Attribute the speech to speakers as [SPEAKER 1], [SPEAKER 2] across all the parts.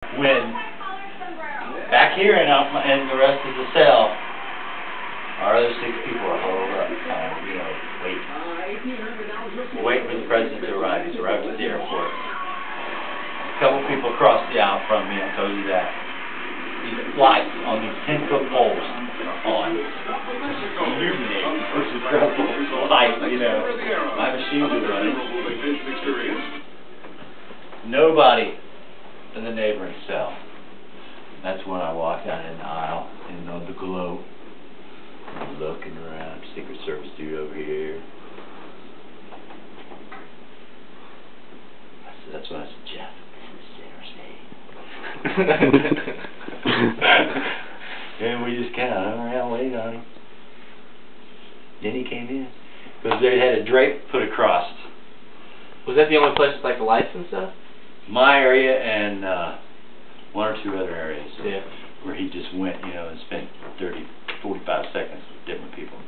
[SPEAKER 1] When back here in the rest of the cell, our other 6 people are huddled up, waiting for the president to arrive. He's arrived at the airport. A couple people across the aisle from me, I'll tell you that. These lights on these 10-foot poles are on. Illuminating, which is incredible. Light, my machines are running. Nobody in the neighboring cell. That's when I walked out in the aisle and on the glow. I'm looking around, Secret Service dude over here. That's when I said, Jeff, this is center stage. And we just kind of hung around waiting on him. Then he came in. Because they had a drape put across.
[SPEAKER 2] Was that the only place with like the lights and stuff?
[SPEAKER 1] My area and 1 or 2 other areas.
[SPEAKER 2] Yeah.
[SPEAKER 1] Where he just went, and spent 30, 45 seconds with different people.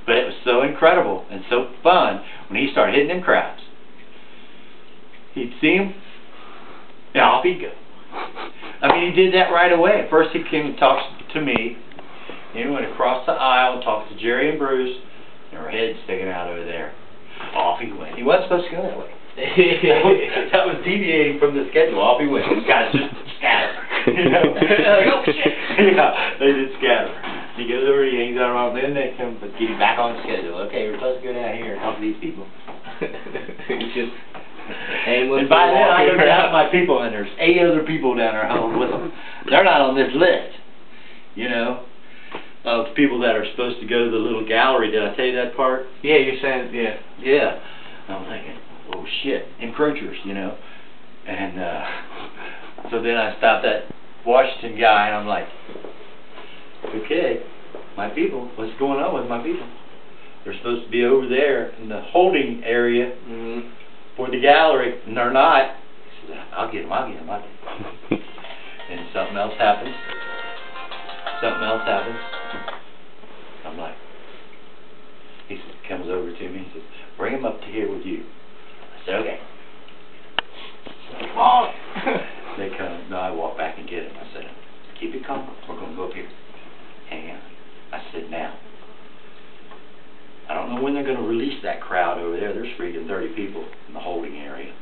[SPEAKER 1] But it was so incredible and so fun when he started hitting them crowds. He'd see them, and off he'd go. I mean, he did that right away. At first he came and talked to me. Then he went across the aisle and talked to Jerry and Bruce, and their heads sticking out over there. Off he went. He wasn't supposed to go that way. that was deviating from the schedule. Off he went. These guys just scatter. Oh shit. Yeah, they just scatter. He goes over, he hangs out around, then they come get him back on schedule. Okay, we're supposed to go down here and talk to these people.
[SPEAKER 2] He's just
[SPEAKER 1] and by then I go down to my people, and there's 8 other people down there huddled with them. They're not on this list, of people that are supposed to go to the little gallery. Did I tell you that part?
[SPEAKER 2] Yeah, you're saying, yeah.
[SPEAKER 1] Yeah. I'm thinking, oh shit, encroachers, And so then I stopped that Washington guy, and I'm like, okay, my people, what's going on with my people? They're supposed to be over there in the holding area for the gallery, and they're not. He said, I'll get them. And something else happens. I'm like, he comes over to me and says, bring him up to here with you. I said, okay. Come on. They come. No, I walk back and get him. I said, keep it calm. We're going to go up here. Hang on. I said, now, I don't know when they're going to release that crowd over there. There's freaking 30 people in the holding area.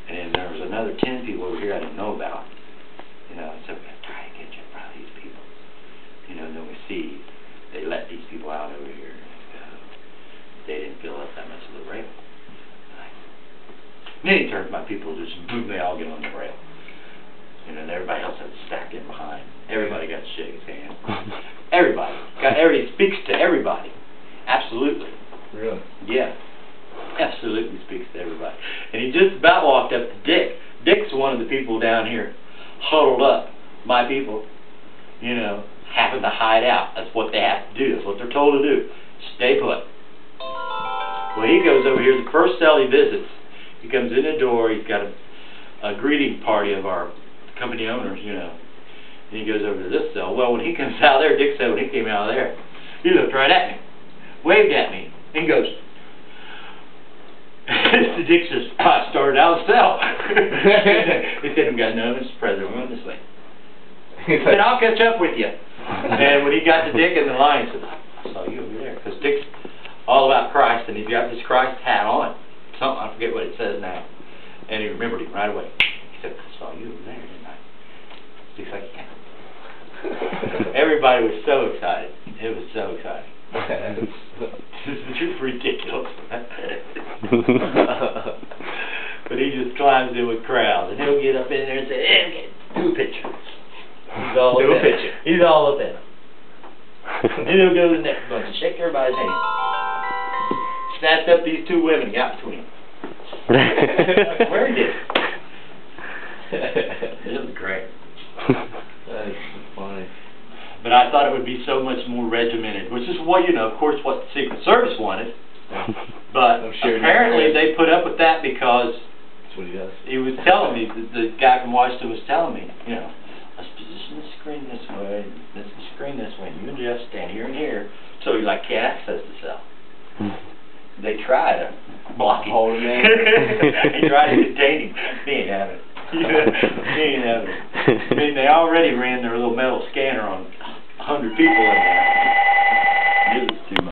[SPEAKER 1] And then there was another 10 people over here I didn't know about. So we're going to try to get you in front of these people. Then we see they let these people out over here. They didn't fill up that much of the rail. Then he turns my people, just boom, they all get on the rail. And everybody else had to stack in behind. Everybody got to shake his hand. Everybody speaks to everybody. Absolutely.
[SPEAKER 2] Really?
[SPEAKER 1] Yeah. Absolutely speaks to everybody. And he just about walked up to Dick. Dick's one of the people down here huddled up. My people, happen to hide out. That's what they have to do. That's what they're told to do. Stay put. Well, he goes over here. The first cell he visits, he comes in the door. He's got a greeting party of our company owners, And he goes over to this cell. Well, when he comes out there, Dick said when he came out of there, he looked right at me, waved at me, and goes, Dick says, I started out of the cell. He said, I've got no, Mr. President, we're going this way. He said, I'll catch up with you. And when he got to Dick in the line, he said, I saw you over there. Because Dick's all about Christ, and he's got this Christ hat on. Something, I forget what it says now. And he remembered him right away. He said, I saw you over there, didn't I? Dick's like, yeah. Everybody was so excited. It was so exciting. It's just ridiculous. But he just climbs in with crowds, and he'll get up in there and say, hey, do a picture. He's all up in it. He's all up in it. Then he'll go to the next bunch and shake everybody's hand. Snatched up these 2 women and got between them. Where he did. It was great.
[SPEAKER 2] That is funny.
[SPEAKER 1] But I thought it would be so much more regimented, which is what, of course, what the Secret Service wanted. But apparently they put up with that because
[SPEAKER 2] that's what he does.
[SPEAKER 1] He was telling me, the guy from Washington was telling me, let's position the screen this way, this screen this way, and you and Jeff stand here and here, so you can't access the cell. They try to block him.
[SPEAKER 2] Hold him in.
[SPEAKER 1] He tried to contain him. He ain't having it. he ain't having it. I mean, they already ran their little metal scanner on 100 people in there. It was too much.